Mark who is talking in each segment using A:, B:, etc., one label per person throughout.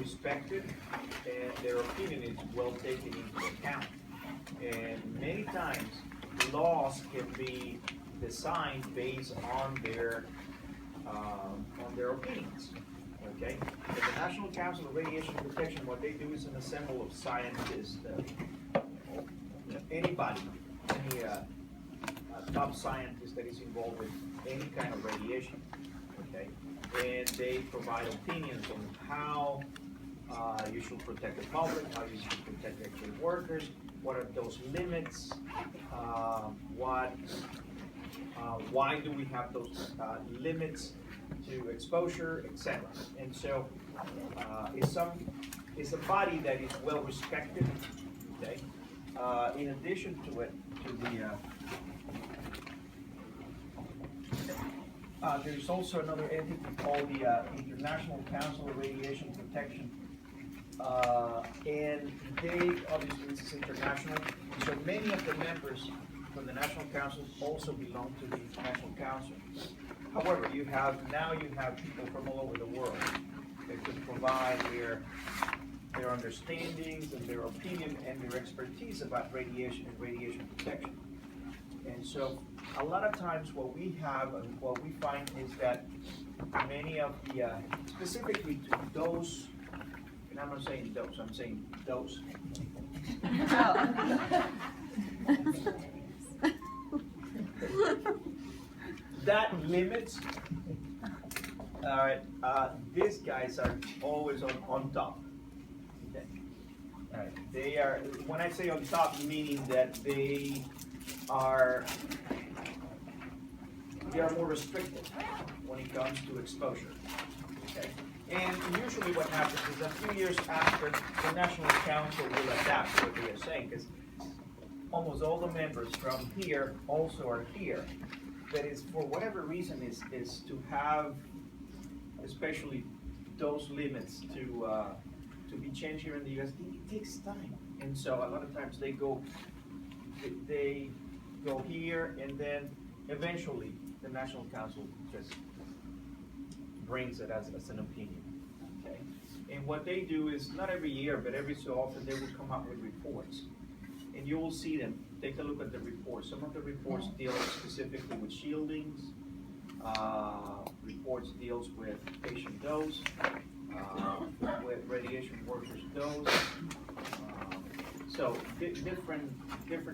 A: respected, and their opinion is well taken into account. And many times, laws can be designed based on their opinions. Okay, and the National Council of Radiation Protection, what they do is an assemble of scientists, anybody, any top scientist that is involved with any kind of radiation. Okay, and they provide opinions on how you should protect the public, how you should protect actual workers, what are those limits, why do we have those limits to exposure, etc. And so it's a body that is well respected. Okay. In addition to it, there's also another entity called the International Council of Radiation Protection, and they obviously this is international. So many of the members from the National Council also belong to the International Council. However, you have people from all over the world that can provide their understandings and their opinion and their expertise about radiation and radiation protection. And so a lot of times what we have and what we find is that many of the, specifically to those, and I'm not saying dose, I'm saying dose. That limits, all right, these guys are always on top. Okay. All right. They are, when I say on top, meaning that they are more restricted when it comes to exposure. Okay. And usually what happens is a few years after, the National Council will adapt what they are saying, because almost all the members from here also are here. That is, for whatever reason, is to have, especially those limits to be changed here in the U.S. It takes time, and so a lot of times they go here, and then eventually the National Council just brings it as an opinion. Okay, and what they do is not every year, but every so often they will come up with reports, and you will see them. Take a look at the reports. Some of the reports deal specifically with shieldings. Reports deals with patient dose, with radiation workers dose. So different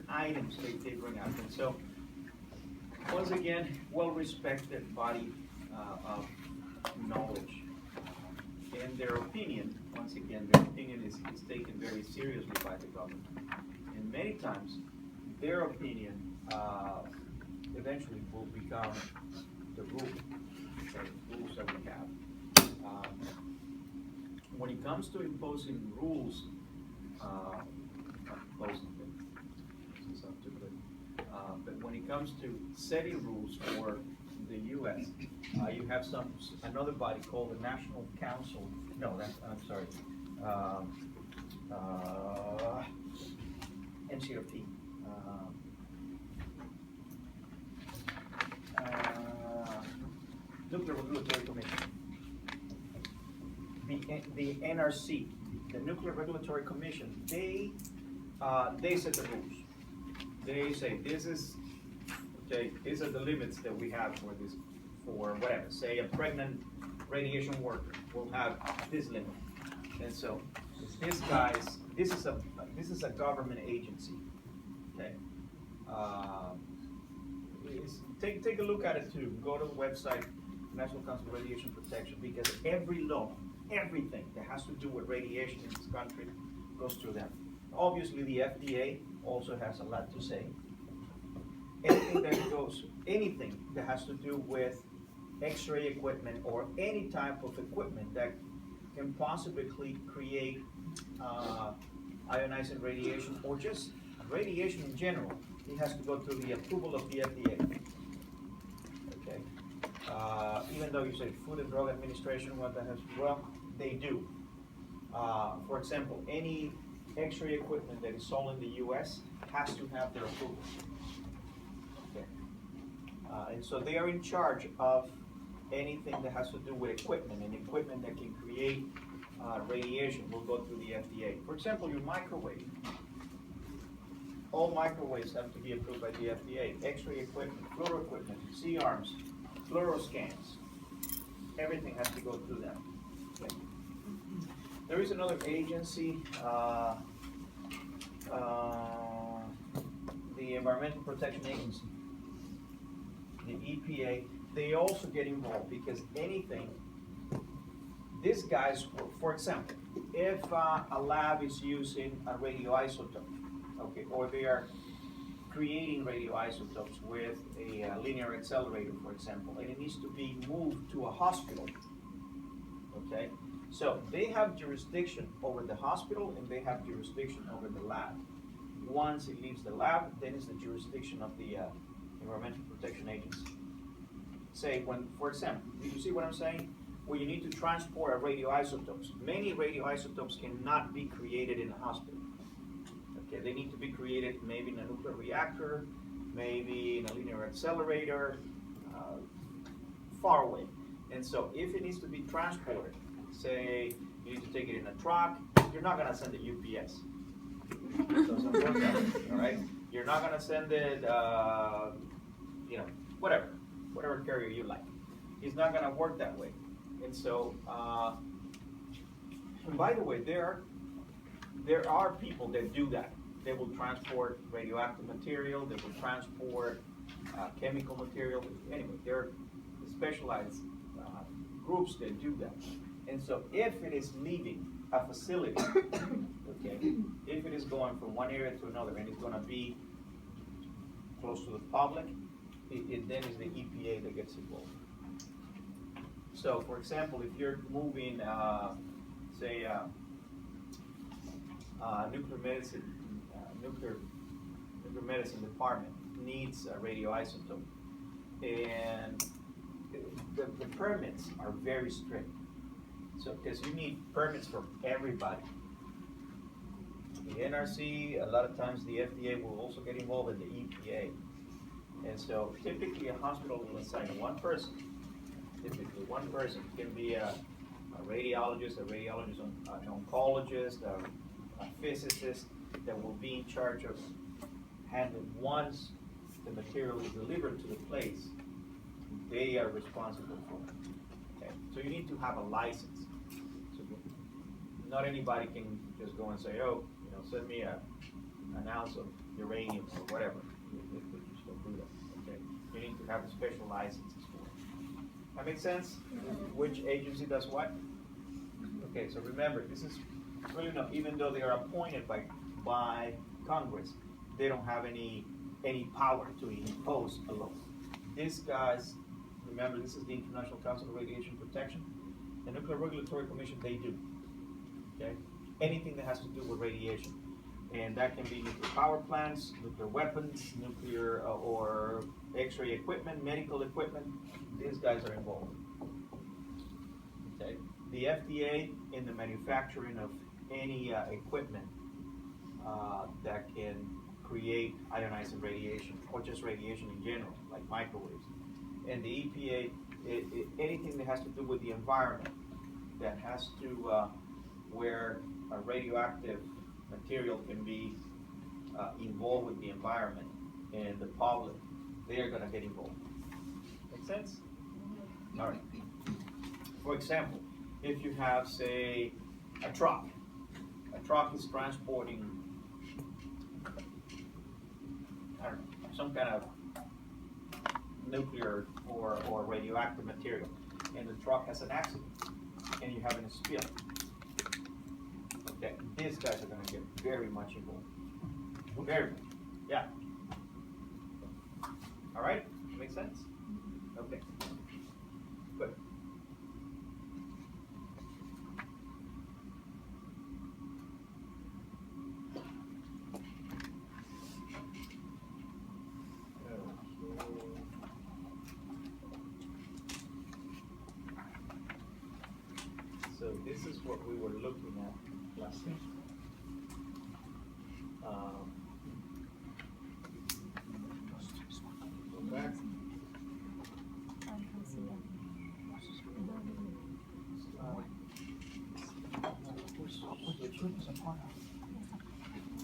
A: items they bring out. And so once again, well-respected body of knowledge. And their opinion, once again, their opinion is taken very seriously by the government. And many times, their opinion eventually will become the rule, the rules that we have. When it comes to imposing rules, but when it comes to setting rules for the U.S., you have another body called the National Council. No, I'm sorry. Ncrp. Nuclear Regulatory Commission. The NRC, the Nuclear Regulatory Commission, they set the rules. They say these are the limits that we have for this, for whatever. Say a pregnant radiation worker will have this limit, and so this is a government agency. Okay. Take a look at it too. Go to the website, National Council of Radiation Protection, because every law, everything that has to do with radiation in this country goes through them. Obviously, the FDA also has a lot to say. Anything that has to do with X-ray equipment or any type of equipment that can possibly create ionizing radiation or just radiation in general, it has to go through the approval of the FDA. Okay. Even though you say Food and Drug Administration, well, they do. For example, any X-ray equipment that is sold in the U.S. has to have their approval. Okay. And so they are in charge of anything that has to do with equipment and equipment that can create radiation will go through the FDA. For example, your microwave. All microwaves have to be approved by the FDA. X-ray equipment, fluoro equipment, C-arms, fluoroscans. Everything has to go through them. Okay. There is another agency, the Environmental Protection Agency, the EPA. They also get involved because anything, these guys, for example, if a lab is using a radioisotope, okay, or they are creating radioisotopes with a linear accelerator, for example, and it needs to be moved to a hospital, okay? So they have jurisdiction over the hospital and they have jurisdiction over the lab. Once it leaves the lab, then it's the jurisdiction of the Environmental Protection Agency. Say when, for example, do you see what I'm saying? Where you need to transport radioisotopes. Many radioisotopes cannot be created in a hospital. Okay, they need to be created maybe in a nuclear reactor, maybe in a linear accelerator, far away. And so if it needs to be transported, say you need to take it in a truck, you're not gonna send it UPS. It doesn't work that way, all right? You're not gonna send it, whatever carrier you like. It's not gonna work that way. And so, and by the way, there are people that do that. They will transport radioactive material, they will transport chemical material. Anyway, there are specialized groups that do that. And so if it is leaving a facility, okay, if it is going from one area to another and it's gonna be close to the public, it then is the EPA that gets involved. So, for example, if you're moving, say, nuclear medicine department needs a radioisotope, and the permits are very strict. So, because you need permits for everybody. The NRC, a lot of times the FDA will also get involved in the EPA. And so typically a hospital will assign one person. Typically one person can be a radiologist, an oncologist, a physicist that will be in charge of handling once the material is delivered to the place, they are responsible for it. Okay? So you need to have a license. So not anybody can just go and say, oh, send me an ounce of uranium or whatever. You just don't do that. Okay? You need to have a special license for it. That makes sense? Which agency does what? Okay, so remember, this is really not, even though they are appointed by Congress, they don't have any power to impose a law. These guys, remember, this is the International Council of Radiation Protection. The Nuclear Regulatory Commission, they do. Okay? Anything that has to do with radiation. And that can be nuclear power plants, nuclear weapons, nuclear or X-ray equipment, medical equipment. These guys are involved. Okay. The FDA in the manufacturing of any equipment that can create ionizing radiation or just radiation in general, like microwaves. And the EPA, anything that has to do with the environment, that has to where a radioactive material can be involved with the environment and the public, they are going to get involved. Make sense? All right. For example, if you have, say, a truck is transporting, I don't know, some kind of nuclear or radioactive material, and the truck has an accident, and you're having a spill. Okay, these guys are going to get very much involved. Very much. Yeah. All right? Make sense? Okay. Good. So this is what we were looking at last week. Go back.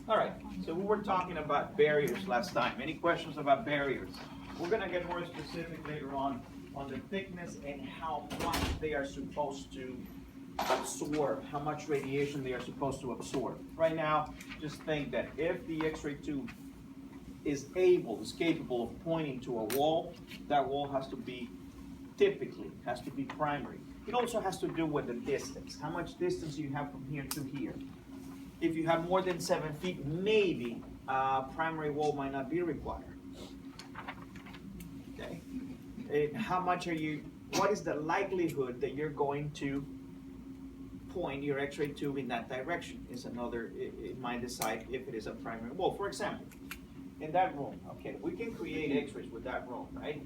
A: All right, so we were talking about barriers last time. Any questions about barriers? We're gonna get more specific later on the thickness and how much they are supposed to absorb, how much radiation they are supposed to absorb. Right now, just think that if the X-ray tube is capable of pointing to a wall, that wall typically has to be primary. It also has to do with the distance, how much distance you have from here to here. If you have more than 7 feet, maybe primary wall might not be required. Okay. What is the likelihood that you're going to point your X-ray tube in that direction it might decide if it is a primary wall. For example, in that room, okay, we can create X-rays with that room, right?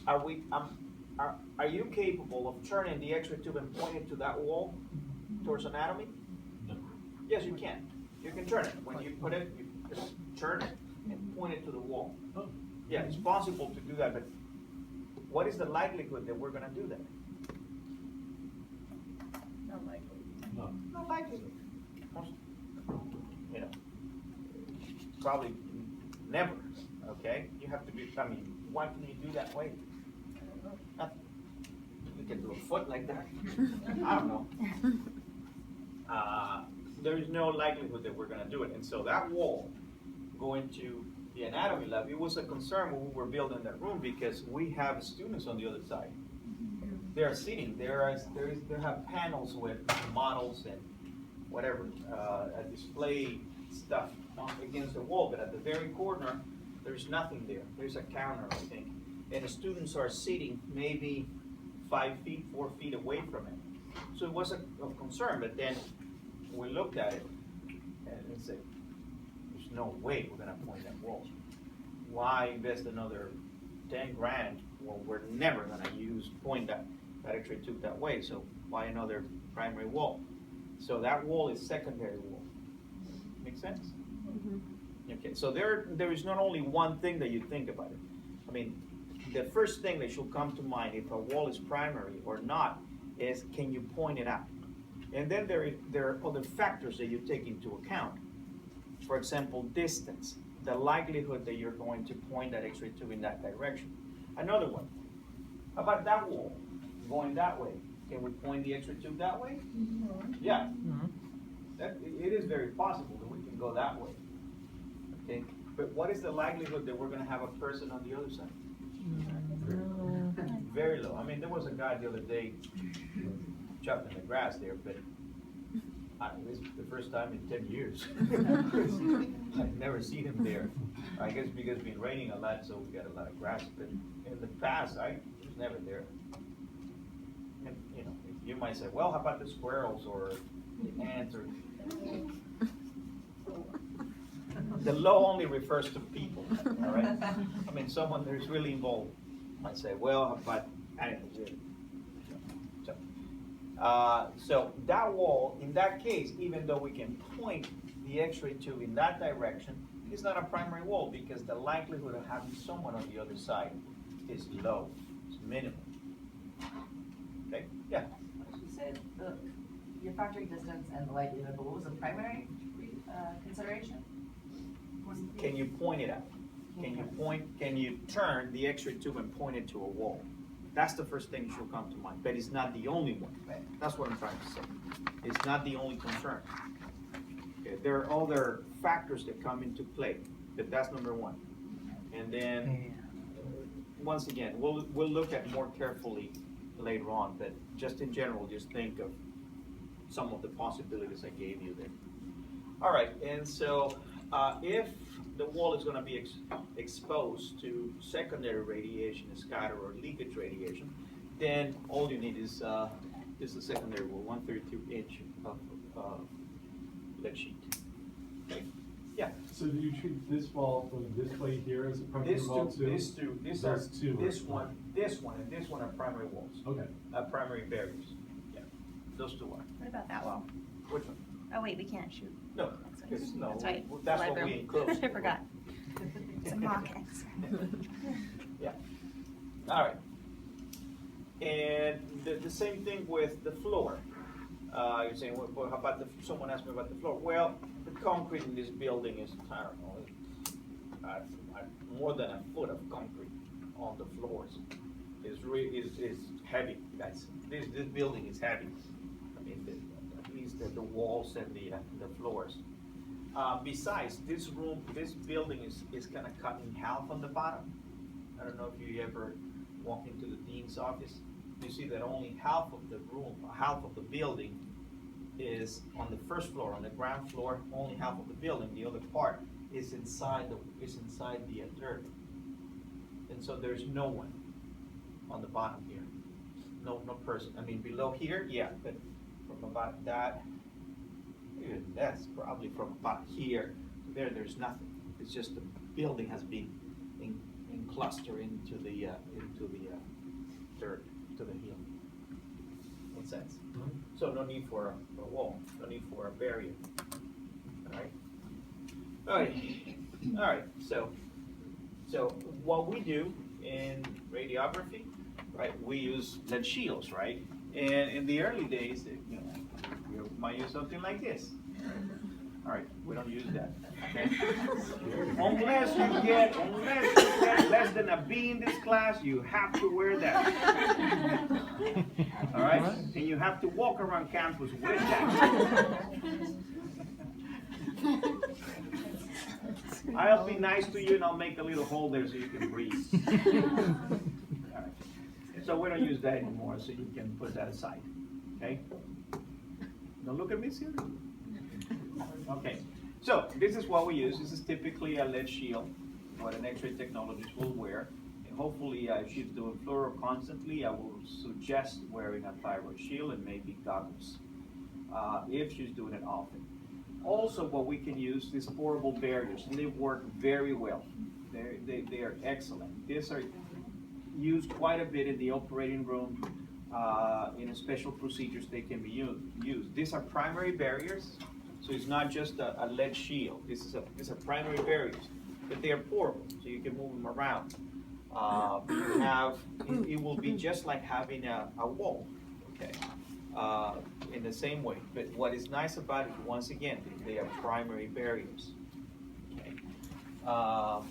A: Are you capable of turning the X-ray tube and pointing to that wall towards anatomy?
B: No.
A: Yes, you can. You can turn it. When you put it, you just turn it and point it to the wall.
B: Oh.
A: Yeah, it's possible to do that, but what is the likelihood that we're gonna do that?
C: Not likely.
B: No.
A: Not likely. You know, probably never, okay? You have to be, why can you do that way? Nothing. You can do a foot like that. I don't know. There is no likelihood that we're gonna do it. And so that wall going to the anatomy lab, it was a concern when we were building that room because we have students on the other side. They are sitting, they have panels with models and whatever, display stuff against the wall, but at the very corner, there's nothing there. There's a counter, I think. And the students are sitting maybe 5 feet, 4 feet away from it. So it was of concern, but then we looked at it and said, there's no way we're gonna point that wall. Why invest another 10 grand when we're never gonna point that X-ray tube that way? So why another primary wall? So that wall is secondary wall. Make sense? Mm-hmm. Okay, so there is not only one thing that you think about it. The first thing that should come to mind if a wall is primary or not is, can you point it out? And then there are other factors that you take into account. For example, distance, the likelihood that you're going to point that X-ray tube in that direction. Another one, how about that wall going that way? Can we point the X-ray tube that way? Mm-hmm. Yeah, it is very possible that we can go that way. Okay, but what is the likelihood that we're going to have a person on the other side? Very low. There was a guy the other day chopping the grass there, but this is the first time in 10 years. I've never seen him there. I guess because it's been raining a lot, so we got a lot of grass. But in the past, I was never there. And you might say, well, how about the squirrels or the ants or the low only refers to people, all right? Someone that is really involved might say, well, but I don't know. So that wall, in that case, even though we can point the X-ray tube in that direction, it's not a primary wall because the likelihood of having someone on the other side is low, it's minimal. Okay, yeah?
C: You said you're factoring distance and the likelihood, but what was the primary consideration?
A: Can you point it out? Can you turn the X-ray tube and point it to a wall? That's the first thing that should come to mind, but it's not the only one. That's what I'm trying to say. It's not the only concern. Okay, there are other factors that come into play, but that's number one. And then, once again, we'll look at more carefully later on, but just in general, just think of some of the possibilities I gave you there. All right, and so if the wall is going to be exposed to secondary radiation, scatter or leakage radiation, then all you need is a secondary wall, 1/32 inch of lead sheet. Okay. Yeah.
B: So do you treat this wall from this way here as a primary wall too?
A: This one, and this one are primary walls.
B: Okay.
A: Primary barriers. Yeah. Those two are.
D: What about that wall?
A: Which one?
D: Oh wait, we can't shoot.
A: No. No,
D: That's right.
A: that's what we enclosed.
D: I forgot. It's a mock X.
A: Yeah. All right. And the same thing with the floor. You're saying, well, how about someone asked me about the floor. Well, the concrete in this building is, I don't know, more than a foot of concrete on the floors. Is heavy, guys. This building is heavy. I mean, at least the walls and the floors. Besides, this building is kind of cut in half on the bottom. I don't know if you ever walk into the dean's office. You see that only half of the room, half of the building is on the first floor. On the ground floor, only half of the building. The other part is inside the dirt. And so there's no one on the bottom here. No person. I mean, below here, yeah, but from about that, even that's probably from about here to there. There's nothing. It's just the building has been clustered into the dirt, to the hill. Makes sense?
B: Mhm.
A: So no need for a wall. No need for a barrier. All right. All right. So what we do in radiography, right? We use lead shields, right? And in the early days, you might use something like this. All right, we don't use that. Okay? Unless you get less than a B in this class, you have to wear that. All right, and you have to walk around campus with that. I'll be nice to you and I'll make a little hole there so you can breathe. All right. So we don't use that anymore, so you can put that aside. Okay? Don't look at me seriously. Okay. So this is what we use. This is typically a lead shield, what an X-ray technologist will wear. And hopefully, if she's doing fluoro constantly, I will suggest wearing a thyroid shield and maybe goggles if she's doing it often. Also, what we can use is portable barriers, and they work very well. They are excellent. These are used quite a bit in the operating room. In special procedures, they can be used. These are primary barriers, so it's not just a lead shield. These are primary barriers, but they are portable, so you can move them around. It will be just like having a wall, okay? In the same way. But what is nice about it, once again, they are primary barriers. Okay. All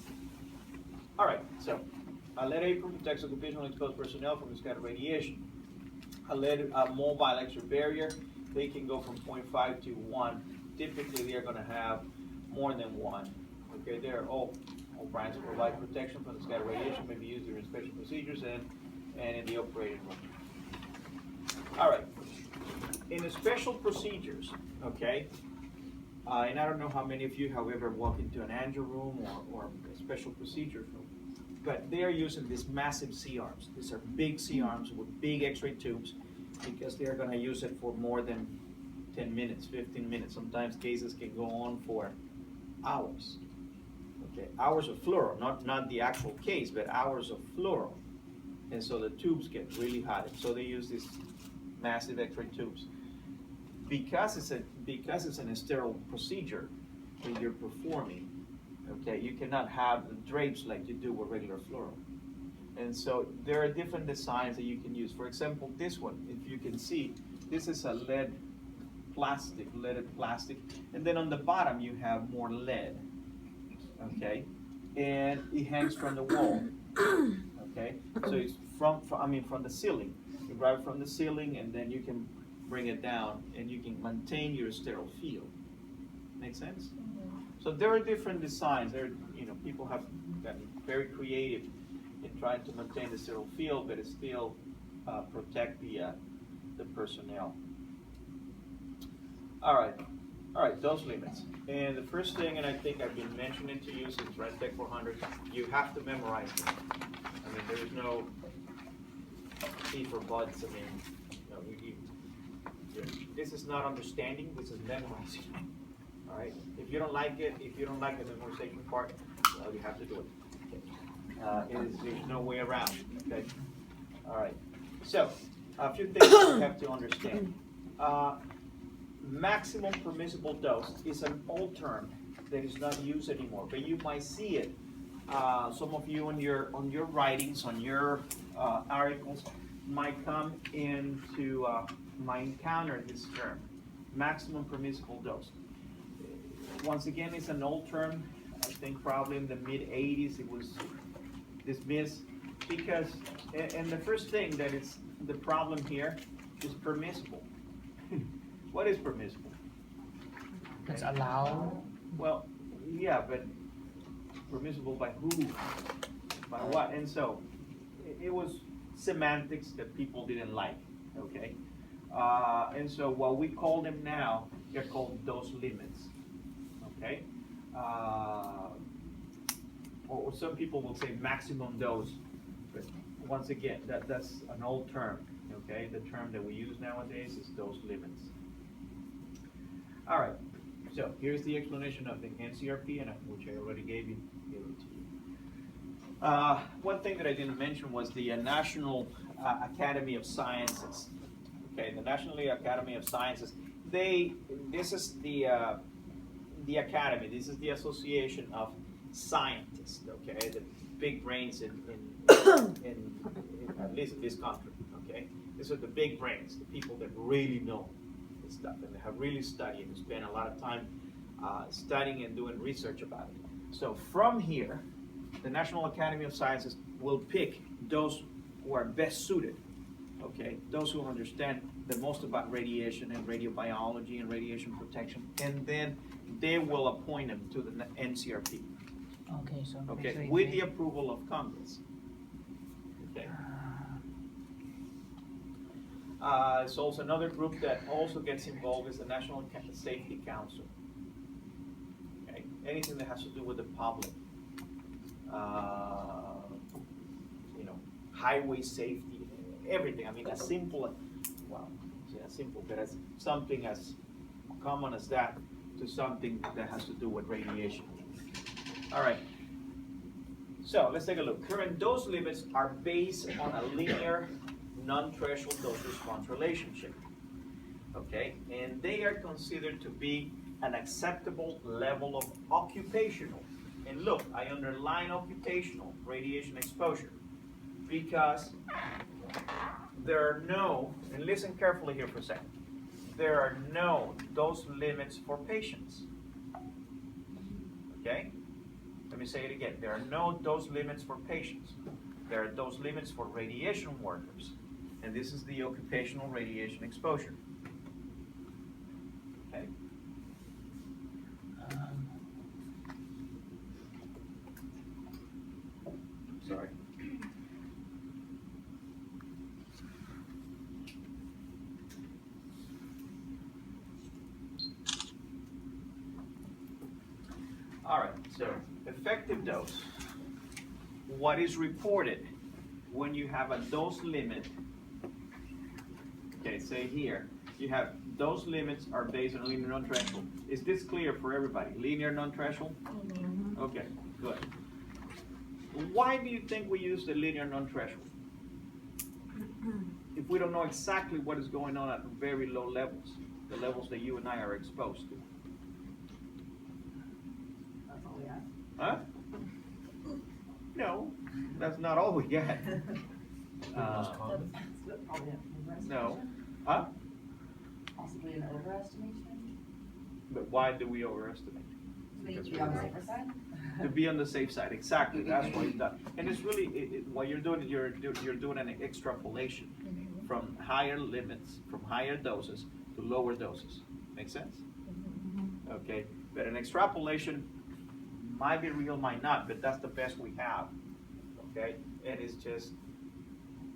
A: right, so a lead apron protects occupational exposed personnel from scattered radiation. A lead mobile X-ray barrier, they can go from 0.5 to 1. Typically, they're going to have more than 1. Okay, they're all brands provide protection from the scattered radiation, may be used during special procedures and in the operating room. All right. In the special procedures, okay, and I don't know how many of you have ever walked into an angio room or a special procedure room, but they are using these massive C-arms. These are big C-arms with big X-ray tubes because they are going to use it for more than 10 minutes, 15 minutes. Sometimes cases can go on for hours. Okay, hours of fluoro, not the actual case, but hours of fluoro. And so the tubes get really hot. So they use these massive X-ray tubes. Because it's a sterile procedure that you're performing, okay, you cannot have the drapes like you do with regular fluoro. And so there are different designs that you can use. For example, this one, if you can see, this is a leaded plastic, and then on the bottom you have more lead, okay, and it hangs from the wall, okay. So it's from the ceiling. You grab it from the ceiling, and then you can bring it down, and you can maintain your sterile field. Make sense? So there are different designs. People have gotten very creative in trying to maintain the sterile field, but it still protect the personnel. All right, those limits. And the first thing, and I think I've been mentioning to you since Radtech 400, you have to memorize it. I mean, there is no C for buds. I mean, this is not understanding, this is memorizing. All right. If you don't like the memorization part, well, you have to do it. Okay. There's no way around. Okay. All right. So, a few things you have to understand. Maximum permissible dose is an old term that is not used anymore, but you might see it. Some of you on your writings, on your articles, might come into might encounter this term, maximum permissible dose. Once again, it's an old term. I think probably in the mid-80s it was dismissed because, and the first thing that is the problem here is permissible. What is permissible?
E: It's allowed.
A: Well, yeah, but permissible by who? By what? And so it was semantics that people didn't like, okay? And so what we call them now, they're called dose limits, okay? Or some people will say maximum dose, but once again, that's an old term, okay? The term that we use nowadays is dose limits. All right, so here's the explanation of the Ncrp, and which I already gave it to you. One thing that I didn't mention was the National Academy of Sciences. Okay, the National Academy of Sciences. This is the academy. This is the association of scientists. Okay, the big brains in at least in this country. Okay, these are the big brains, the people that really know this stuff and they have really studied and spent a lot of time studying and doing research about it. So from here, the National Academy of Sciences will pick those who are best suited, okay? Those who understand the most about radiation and radiobiology and radiation protection, and then they will appoint them to the Ncrp,
E: Okay, so
A: okay,
E: basically
A: with the approval of Congress. Okay. It's also another group that also gets involved is the National Safety Council. Okay, anything that has to do with the public. You know, highway safety, everything. I mean, as simple, well, as simple, but as something as common as that to something that has to do with radiation. All right. So let's take a look. Current dose limits are based on a linear, non-threshold dose-response relationship. Okay, and they are considered to be an acceptable level of occupational. And look, I underline occupational radiation exposure because there are no, and listen carefully here for a second, there are no dose limits for patients. Okay? Let me say it again. There are no dose limits for patients. There are dose limits for radiation workers. And this is the occupational radiation exposure. Okay? Sorry. All right, so effective dose. What is reported when you have a dose limit? Okay, say here, you have dose limits are based on linear non-threshold. Is this clear for everybody? Linear non-threshold? Mm-hmm. Okay, good. Why do you think we use the linear non-threshold? If we don't know exactly what is going on at very low levels, the levels that you and I are exposed to.
C: That's all we have.
A: Huh? No, that's not all we get.
C: All we have.
A: No. Huh?
C: Possibly an overestimation?
A: But why do we overestimate?
C: To be on the safer side?
A: To be on the safe side, exactly. That's what you've done. And it's really what you're doing. You're doing an extrapolation from higher limits, from higher doses to lower doses. Make sense? Okay. But an extrapolation might be real, might not. But that's the best we have. Okay. And it's just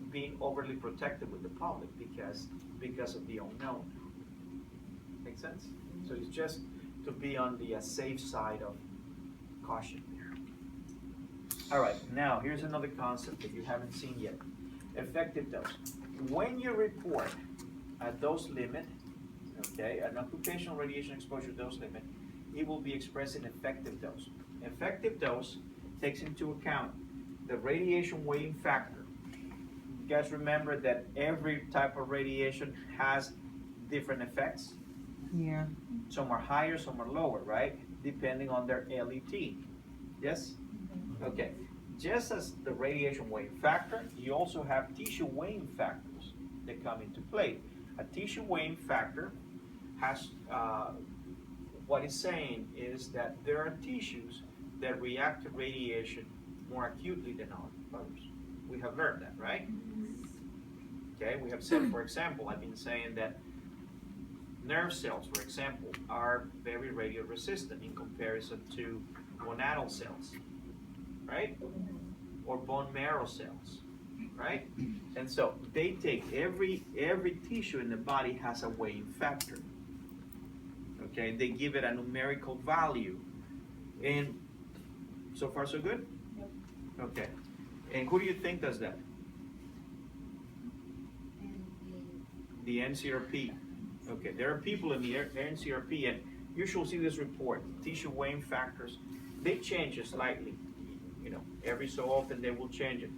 A: being overly protective with the public because of the unknown. Make sense? So it's just to be on the safe side of caution there. All right, now here's another concept that you haven't seen yet. Effective dose. When you report a dose limit, okay, an occupational radiation exposure dose limit, it will be expressed in effective dose. Effective dose takes into account the radiation weighting factor. You guys remember that every type of radiation has different effects?
E: Yeah.
A: Some are higher, some are lower, right? Depending on their LET. Yes? Okay. Just as the radiation weighting factor, you also have tissue weighting factors that come into play. A tissue weighing factor has, what it's saying is that there are tissues that react to radiation more acutely than others. We have learned that, right? Okay, we have said, for example, I've been saying that nerve cells, for example, are very radioresistant in comparison to gonadal cells, right? Or bone marrow cells, right? And so they take every tissue in the body has a weighing factor. Okay, they give it a numerical value. And so far so good?
C: Yep.
A: Okay. And who do you think does that? The Ncrp. Okay, there are people in the Ncrp, and you should see this report, tissue weighing factors. They change it slightly. You know, every so often they will change it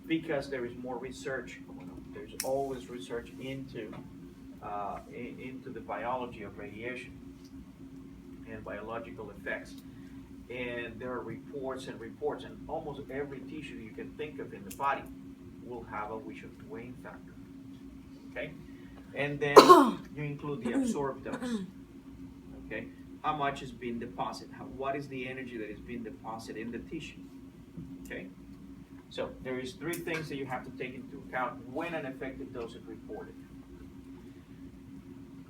A: because there is more research going on. There's always research into the biology of radiation and biological effects. And there are reports, and almost every tissue you can think of in the body will have a weighing factor. Okay? And then you include the absorbed dose. Okay? How much is being deposited? What is the energy that is being deposited in the tissue? Okay? So there is 3 things that you have to take into account when an effective dose is reported.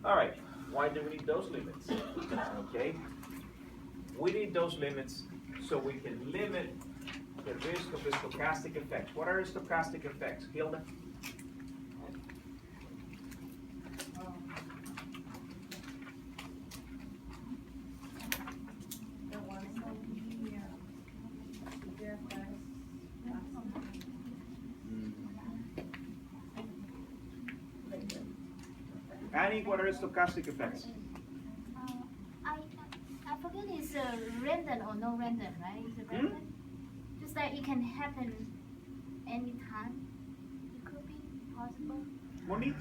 A: All right, why do we need dose limits? Okay? We need dose limits so we can limit the risk of the stochastic effects. What are the stochastic effects, Hilda? Annie, what are the stochastic effects?
F: I forget it's random or no random, right? Is it random? Just that it can happen anytime. It could be possible.
A: Monique?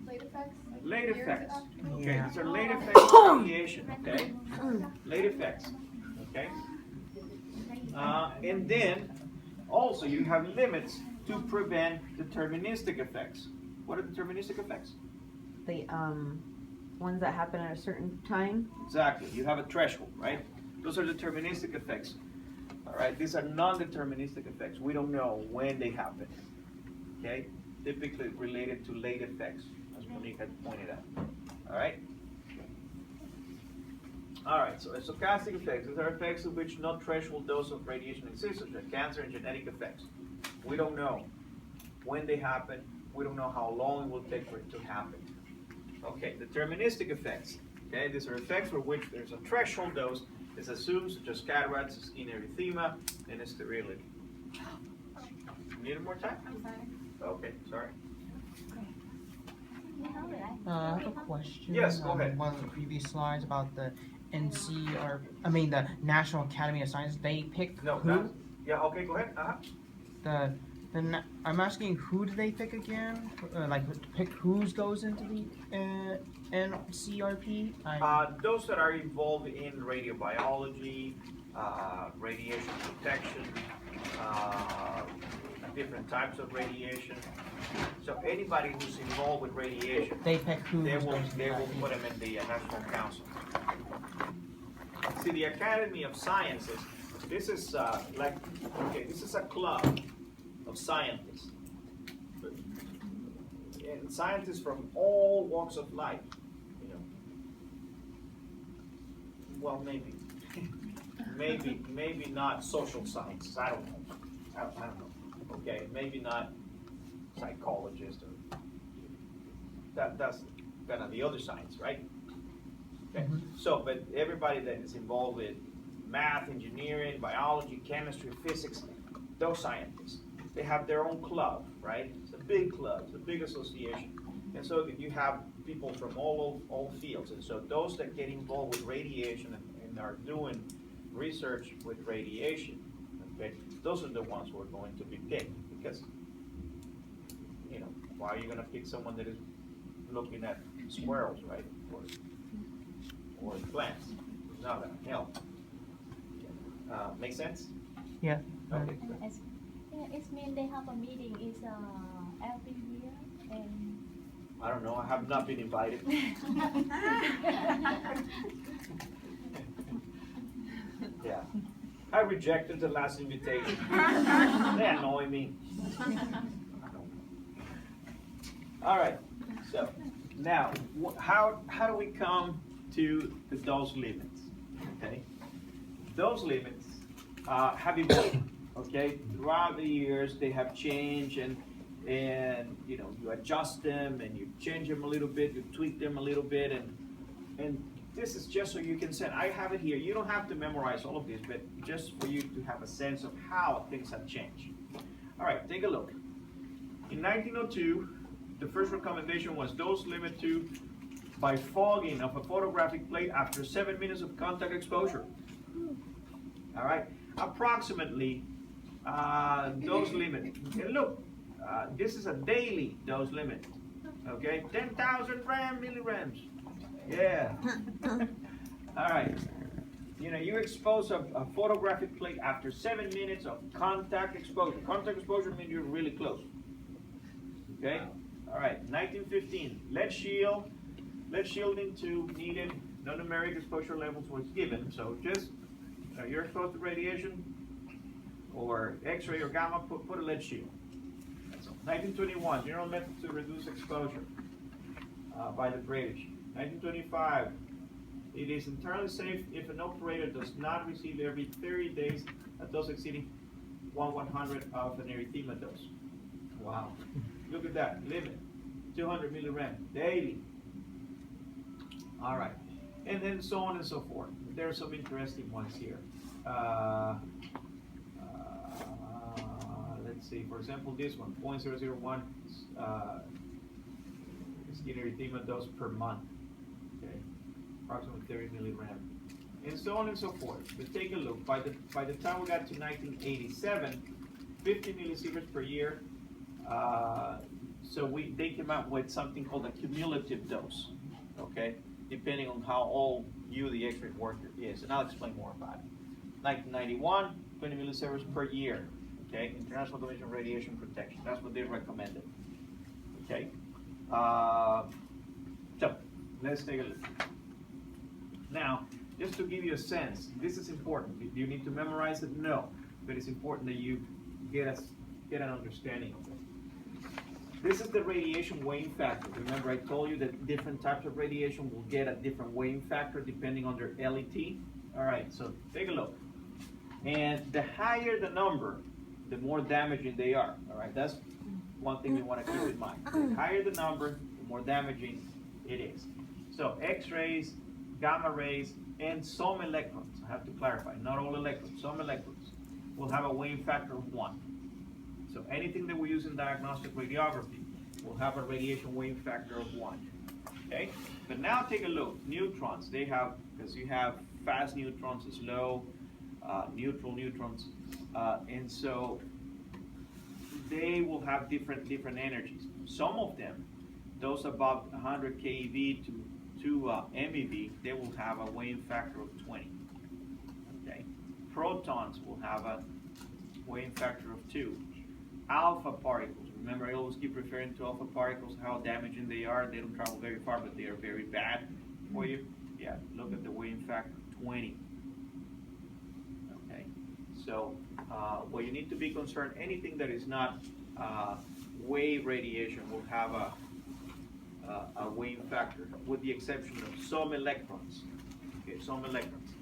F: Late effects.
A: Late effects. Okay,
E: Yeah.
A: these are late effects of radiation, okay? Late effects, okay? And then, also, you have limits to prevent deterministic effects. What are deterministic effects?
G: The ones that happen at a certain time.
A: Exactly, you have a threshold, right? Those are deterministic effects. All right, these are non-deterministic effects. We don't know when they happen, okay? Typically related to late effects, as Monique had pointed out. All right? All right, so stochastic effects. These are effects of which no threshold dose of radiation exists, such as cancer and genetic effects. We don't know when they happen. We don't know how long it will take for it to happen. Okay, deterministic effects. Okay, these are effects for which there's a threshold dose is assumed, such as cataracts, skin erythema, and sterility. Need more time?
F: I'm sorry.
A: Okay, sorry.
E: I have a question.
A: Yes, go ahead.
E: On one of the previous slides about the the National Academy of Sciences. They pick
A: No,
E: who?
A: not, yeah, okay, go ahead.
E: I'm asking who do they pick again? Pick who's goes into the NCRP?
A: Those that are involved in radiobiology, radiation protection, different types of radiation. So anybody who's involved with radiation,
E: They pick who
A: they
E: goes
A: will
E: into the
A: put them in the National Council. See, the Academy of Sciences, this is this is a club of scientists. And scientists from all walks of life, you know. Well, maybe not social sciences. I don't know. I don't know. Okay, maybe not psychologists or that's kind of the other science, right? Okay.
E: Mhm.
A: So, but everybody that is involved with math, engineering, biology, chemistry, physics, those scientists, they have their own club, right? It's a big club, it's a big association. And so you have people from all fields. And so those that get involved with radiation and are doing research with radiation, okay, those are the ones who are going to be picked. Because, you know, why are you going to pick someone that is looking at squirrels, right? Or plants? It's not going to help. Make sense?
E: Yeah.
A: Okay.
F: It means they have a meeting every year.
A: I don't know, I have not been invited. Yeah. I rejected the last invitation. They annoy me. All right, so now, how do we come to the dose limits? Okay, those limits have evolved. Okay, throughout the years they have changed, and you know, you adjust them and you change them a little bit, you tweak them a little bit, and this is just so you can send. I have it here. You don't have to memorize all of this, but just for you to have a sense of how things have changed. All right, take a look. In 1902, the first recommendation was dose limit to by fogging of a photographic plate after 7 minutes of contact exposure. All right, approximately dose limit. And look, this is a daily dose limit. Okay, 10,000 milligrams. Yeah. All right. You know, you expose a photographic plate after 7 minutes of contact exposure. Contact exposure means you're really close. Okay. All right. 1915. Lead shielding tube needed. No numeric exposure levels was given. So just you're exposed to radiation or X-ray or gamma. Put a lead shield. That's all. 1921. General method to reduce exposure by the British. 1925, it is entirely safe if an operator does not receive every 30 days a dose exceeding 1/100 of an erythema dose. Wow. Look at that, limit, 200 milligrams daily. All right, and then so on and so forth. There are some interesting ones here. Let's see, for example, this one, 0.001 skin erythema dose per month. Okay, approximately 30 milligrams, and so on and so forth. But take a look. By the time we got to 1987, 50 millisieverts per year. So they came up with something called a cumulative dose. Okay, depending on how old you, the X-ray worker, is, and I'll explain more about it. 1991, 20 millisieverts per year. Okay, International Commission on Radiation Protection. That's what they recommended. Okay. So let's take a look. Now, just to give you a sense, this is important. Do you need to memorize it? No, but it's important that you get an understanding of it. This is the radiation weighing factor. Remember, I told you that different types of radiation will get a different weighing factor depending on their LET. All right, so take a look. And the higher the number, the more damaging they are. All right, that's one thing you want to keep in mind. The higher the number, the more damaging it is. So X-rays, gamma rays, and some electrons, I have to clarify, not all electrons, some electrons will have a weighing factor of 1. So anything that we use in diagnostic radiography will have a radiation weighing factor of 1. Okay? But now take a look. Neutrons, they have, because you have fast neutrons, slow, neutral neutrons, and so they will have different energies. Some of them, those above 100 keV to MeV, they will have a weighing factor of 20. Okay, protons will have a weighing factor of 2. Alpha particles. Remember, I always keep referring to alpha particles, how damaging they are. They don't travel very far, but they are very bad for you. Yeah, look at the weighing factor, 20. Okay, so well, you need to be concerned. Anything that is not wave radiation will have a weighing factor, with the exception of some electrons. Okay, some electrons.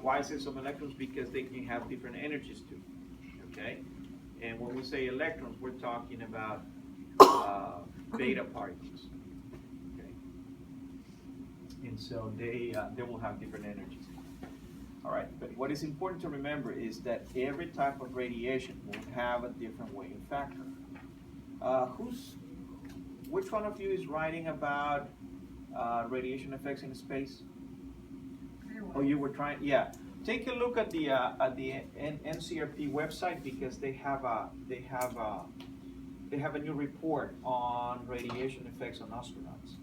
A: Why I say some electrons? Because they can have different energies too. Okay, and when we say electrons, we're talking about beta particles. Okay, and so they will have different energies. All right, but what is important to remember is that every type of radiation will have a different weighing factor. Which one of you is writing about radiation effects in space? Oh, you were trying, yeah. Take a look at the Ncrp website, because they have a new report on radiation effects on astronauts,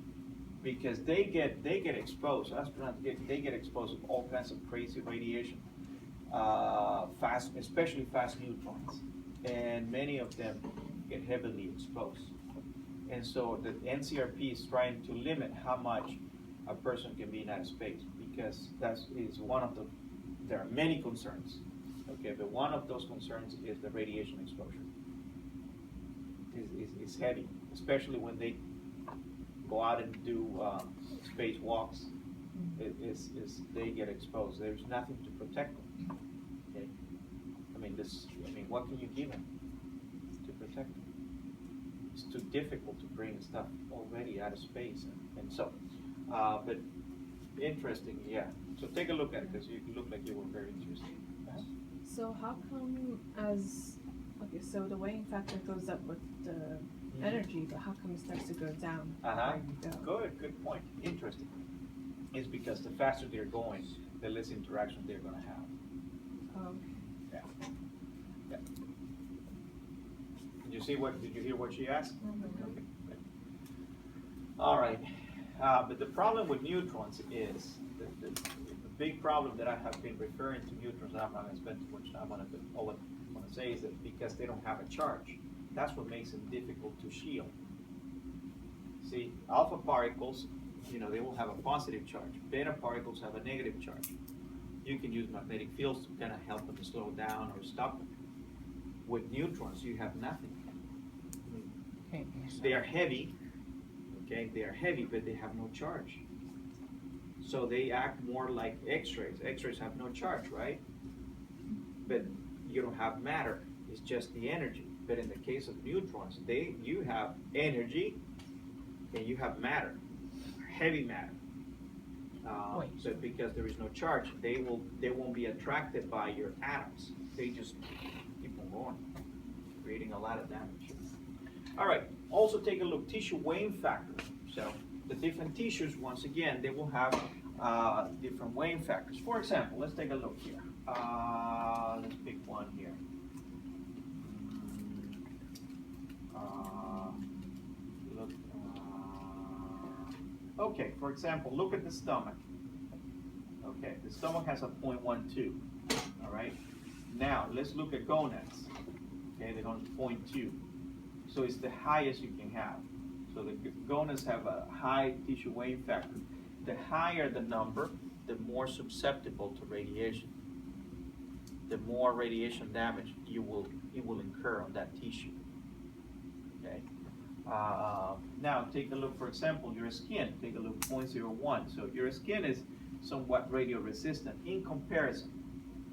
A: because they get exposed. Astronauts get exposed to all kinds of crazy radiation, especially fast neutrons, and many of them get heavily exposed. And so the NCRP is trying to limit how much a person can be in that space, because that is one of the, there are many concerns, okay, but one of those concerns is the radiation exposure. Is heavy, especially when they go out and do space walks. They get exposed. There's nothing to protect them. Okay, I mean what can you give them to protect them? It's too difficult to bring stuff already out of space, and so. But interesting, yeah. So take a look at it, because you look like you were very interested.
H: So how come okay, so the weighing factor goes up with the energy, but how come it starts to go down?
A: Good point. Interesting. It's because the faster they're going, the less interaction they're going to have. Yeah. Yeah. Did you hear what she asked? Okay. Good. All right. But the problem with neutrons is the big problem that I have been referring to neutrons. I'm not going to spend too much time on it, but all I want to say is that because they don't have a charge, that's what makes them difficult to shield. See, alpha particles, they will have a positive charge. Beta particles have a negative charge. You can use magnetic fields to kind of help them to slow down or stop them. With neutrons, you have nothing. They are heavy. Okay, they are heavy, but they have no charge. So they act more like X-rays. X-rays have no charge, right? But you don't have matter. It's just the energy. But in the case of neutrons, you have energy and you have matter, heavy matter. But because there is no charge, they won't be attracted by your atoms. They just keep on going, creating a lot of damage. All right. Also take a look, tissue weighing factor. So the different tissues, once again, they will have different weighing factors. For example, let's take a look here. Let's pick one here. Okay, for example, look at the stomach. Okay, the stomach has a 0.12. All right. Now let's look at gonads. Okay, they're on 0.2. So it's the highest you can have. So the gonads have a high tissue weighing factor. The higher the number, the more susceptible to radiation. The more radiation damage it will incur on that tissue. Okay. Now take a look, for example, your skin. Take a look, 0.01. So your skin is somewhat radio resistant in comparison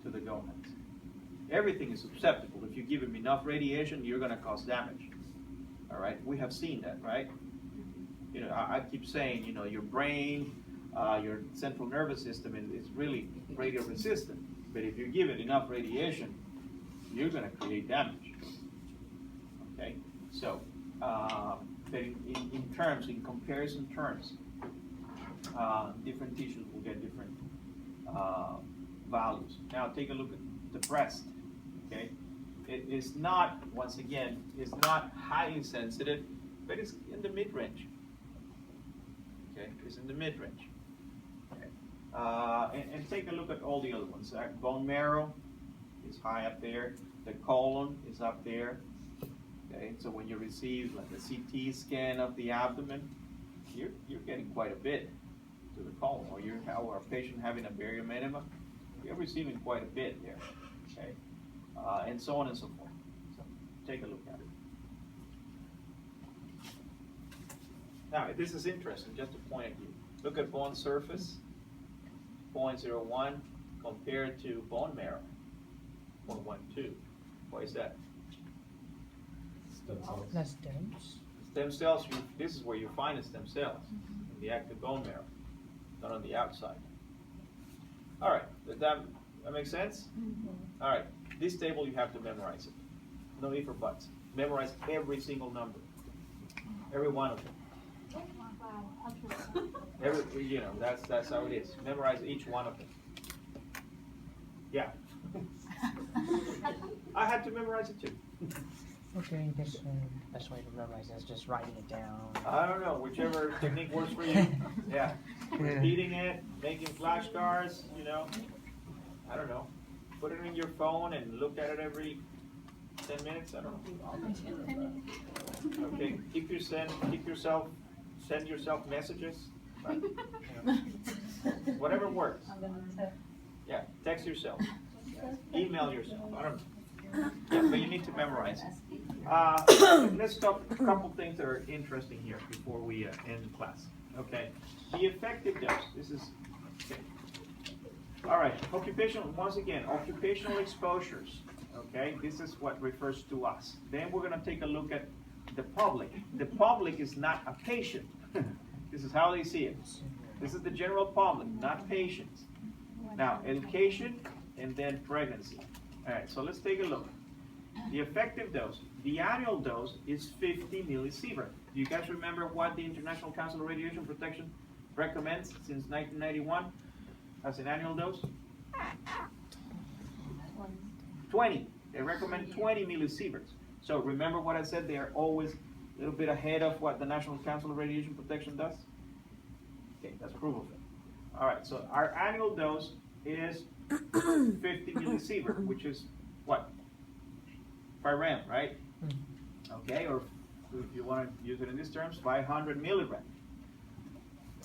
A: to the gonads. Everything is susceptible. If you give them enough radiation, you're going to cause damage. All right, we have seen that, right? I keep saying, your brain, your central nervous system is really radio resistant. But if you give it enough radiation, you're going to create damage. Okay, so but in comparison terms, different tissues will get different values. Now take a look at the breast. Okay. It is not, once again, it's not highly sensitive, but it's in the mid-range. Okay, it's in the mid-range. Okay. And take a look at all the other ones. Bone marrow is high up there. The colon is up there. Okay, so when you receive like a CT scan of the abdomen, you're getting quite a bit to the colon, or a patient having a barium enema, you're receiving quite a bit there. Okay. And so on and so forth. So take a look at it. Now, this is interesting, just to point at you. Look at bone surface, 0.01, compared to bone marrow, 0.12. Why is that?
B: Stem cells.
E: That's dense.
A: Stem cells, this is where you find the stem cells, in the active bone marrow, not on the outside. All right, does that make sense? Mm-hmm. All right. This table, you have to memorize it. No if or buts. Memorize every single number. Every one of them. That's how it is. Memorize each one of them. Yeah. I had to memorize it too.
E: Okay, I guess best way to memorize is just writing it down.
A: I don't know, whichever technique works for you. Yeah. Repeating it, making flashcards, I don't know. Put it in your phone and look at it every 10 minutes. I don't know. Okay, send yourself messages. Right? Whatever works. Yeah, text yourself. Email yourself. I don't know. Yeah, but you need to memorize it. Let's talk a couple things that are interesting here before we end class. Okay, the effective dose. This is okay. All right, once again, occupational exposures. Okay, this is what refers to us. Then we're going to take a look at the public. The public is not a patient. This is how they see it. This is the general public, not patients. Now, education and then pregnancy. All right, so let's take a look. The effective dose, the annual dose is 50 millisievert. Do you guys remember what the International Council of Radiation Protection recommends since 1991 as an annual dose? 20. They recommend 20 millisieverts. So remember what I said, they are always a little bit ahead of what the National Council of Radiation Protection does? Okay, that's proof of it. All right, so our annual dose is 50 millisievert, which is what? 5 rem, right? Okay, or if you want to use it in these terms, 500 milligram.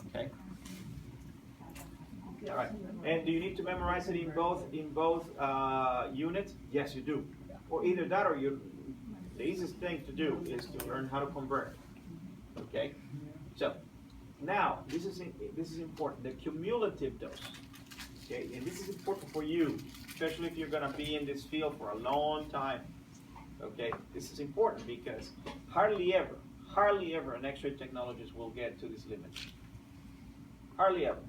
A: Okay. All right. And do you need to memorize it in both units? Yes, you do. Or either that, or the easiest thing to do is to learn how to convert. Okay. So now this is important. The cumulative dose. Okay, and this is important for you, especially if you're going to be in this field for a long time. Okay, this is important because hardly ever an X-ray technologist will get to this limit. Hardly ever.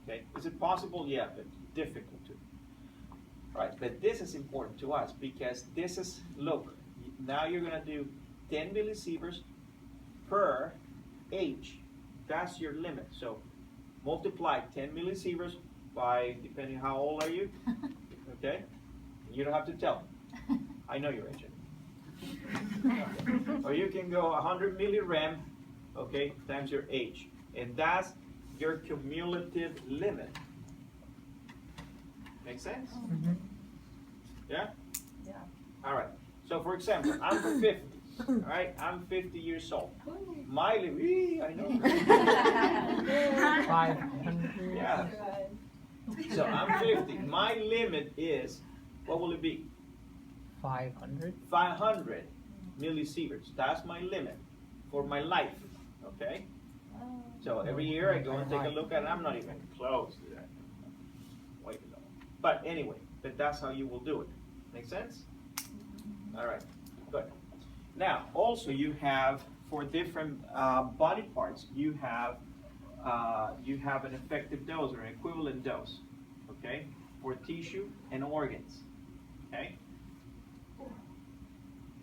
A: Okay, is it possible? Yeah, but difficult to. Right, but this is important to us because this is, look, now you're going to do 10 millisieverts per age. That's your limit. So multiply 10 millisieverts by, depending how old are you, okay? You don't have to tell. I know your age. Or you can go 100 millirem, okay, times your age. And that's your cumulative limit. Make sense?
E: Mm-hmm.
A: Yeah?
C: Yeah.
A: All right. So for example, I'm 50. All right, I'm 50 years old. My limit, I know.
E: 500.
A: Yeah. So I'm 50. My limit is, what will it be?
E: 500.
A: 500 millisieverts. That's my limit for my life. Okay? So every year I go and take a look at it. I'm not even close to that. Way below. But anyway, that's how you will do it. Make sense? All right. Good. Now, also you have, for different body parts, you have an effective dose or an equivalent dose, okay, for tissue and organs, okay?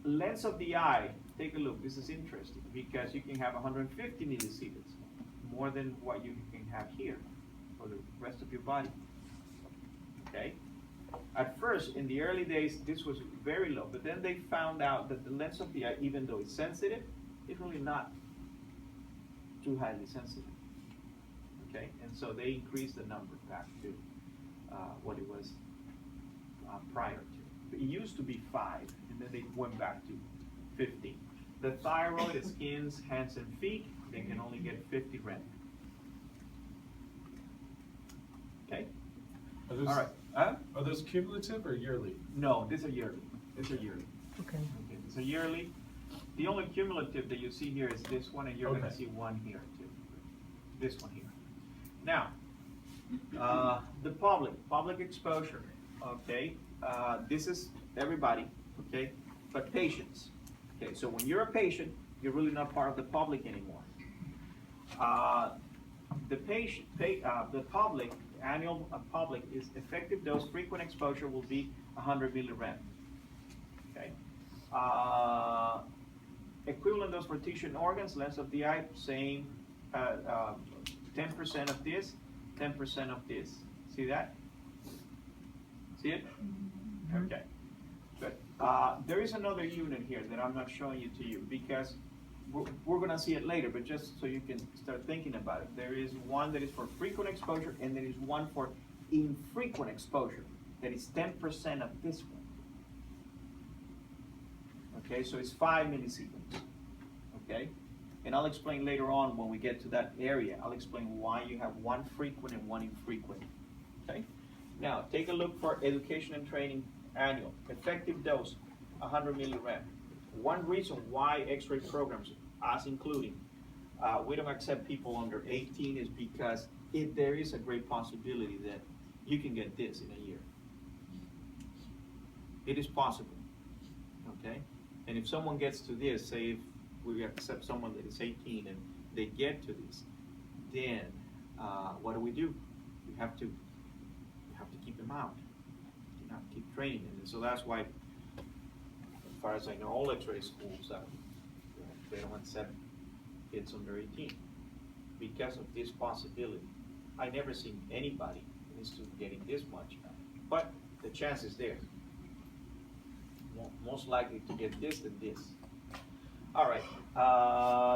A: Length of the eye, take a look, this is interesting because you can have 150 millisieverts, more than what you can have here for the rest of your body, okay? At first, in the early days, this was very low, but then they found out that the lens of the eye, even though it's sensitive, it's really not too highly sensitive. Okay, and so they increased the number back to what it was prior to. It used to be 5, and then they went back to 15. The thyroid, the skins, hands, and feet, they can only get 50 rem. Okay.
B: Are those,
A: All right.
B: are those cumulative or yearly?
A: No, these are yearly. These are yearly.
E: Okay.
A: Okay, so yearly. The only cumulative that you see here is this one, and you're going to
B: Okay.
A: see one here too. This one here. Now, the public exposure. Okay, this is everybody. Okay, but patients. Okay, so when you're a patient, you're really not part of the public anymore. The public. Annual public is effective dose, frequent exposure will be 100 millirem. Okay. Equivalent dose for tissue and organs, length of the eye, same, 10% of this, 10% of this. See that? See it? Okay, good. There is another unit here that I'm not showing you to you because we're going to see it later, but just so you can start thinking about it. There is one that is for frequent exposure, and there is one for infrequent exposure that is 10% of this one. Okay, so it's 5 millisieverts. okay? And I'll explain later on when we get to that area, I'll explain why you have one frequent and one infrequent, okay? Now, take a look for education and training annual. Effective dose, 100 millirem. One reason why X-ray programs, us including, we don't accept people under 18 is because there is a great possibility that you can get this in a year. It is possible, okay? And if someone gets to this, say if we accept someone that is 18 and they get to this, then what do? You have to keep them out. You have to keep training them. And so that's why, as far as I know, all X-ray schools, they don't accept kids under 18 because of this possibility. I never seen anybody in this student getting this much, but the chance is there. Most likely to get this than this. All right,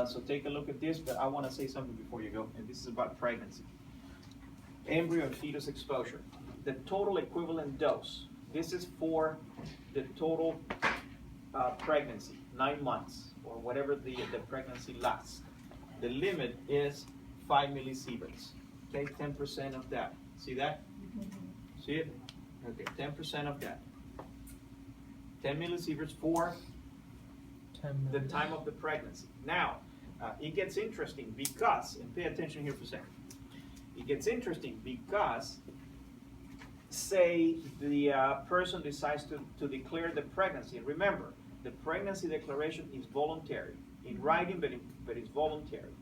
A: so take a look at this, but I want to say something before you go, and this is about pregnancy. Embryo and fetus exposure. The total equivalent dose. This is for the total pregnancy, 9 months, or whatever the pregnancy lasts. The limit is 5 millisieverts. Okay, 10% of that. See that? See it? Okay, 10% of that. 10 millisieverts for the time of the pregnancy. Now, it gets interesting because, and pay attention here for a second. It gets interesting because, say the person decides to declare the pregnancy. And remember, the pregnancy declaration is voluntary, in writing, but it's voluntary.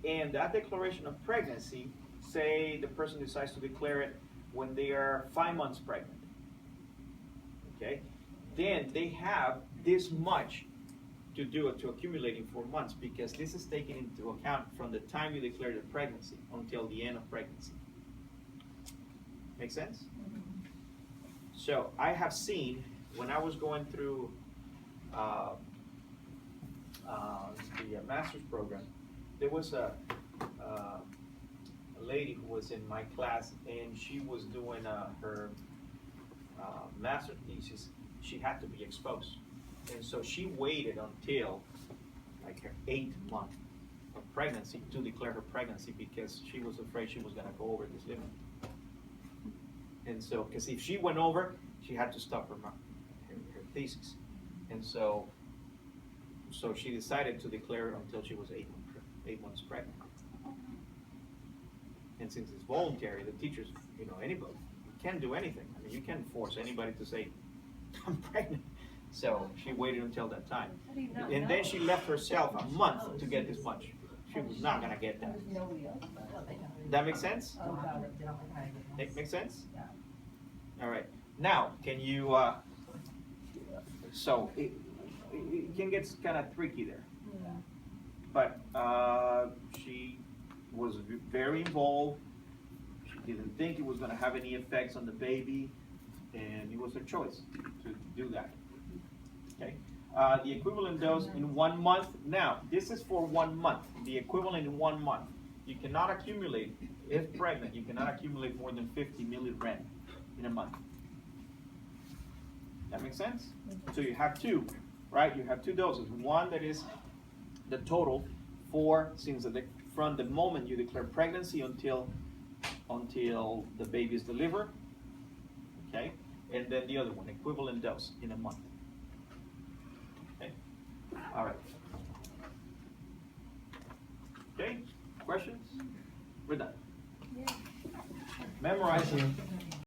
A: And that declaration of pregnancy, say the person decides to declare it when they are 5 months pregnant. Okay? Then they have this much to do it, to accumulate in 4 months, because this is taken into account from the time you declare the pregnancy until the end of pregnancy. Make sense? So I have seen, when I was going through the master's program, there was a lady who was in my class, and she was doing her master thesis. She had to be exposed. And so she waited until like her 8th month of pregnancy to declare her pregnancy because she was afraid she was going to go over this limit. And so, because if she went over, she had to stop her thesis. And so she decided to declare it until she was 8 months pregnant. And since it's voluntary, the teachers, anybody, can't do anything. I mean, you can't force anybody to say, I'm pregnant. So she waited until that time. And then she left herself a month to get this much. She was not going to get that. That makes sense? Make sense? All right. Now, can you, so it can get kind of tricky there. But she was very involved. She didn't think it was going to have any effects on the baby. And it was her choice to do that. Okay. The equivalent dose in 1 month. Now, this is for 1 month. The equivalent in 1 month. You cannot accumulate, if pregnant, you cannot accumulate more than 50 millirem in a month. That makes sense? So you have two, right? You have 2 doses. One that is the total for, from the moment you declare pregnancy until the baby is delivered. Okay? And then the other one, equivalent dose in a month. Okay? All right. Okay? Questions? We're done.
H: Yeah.
A: Memorize.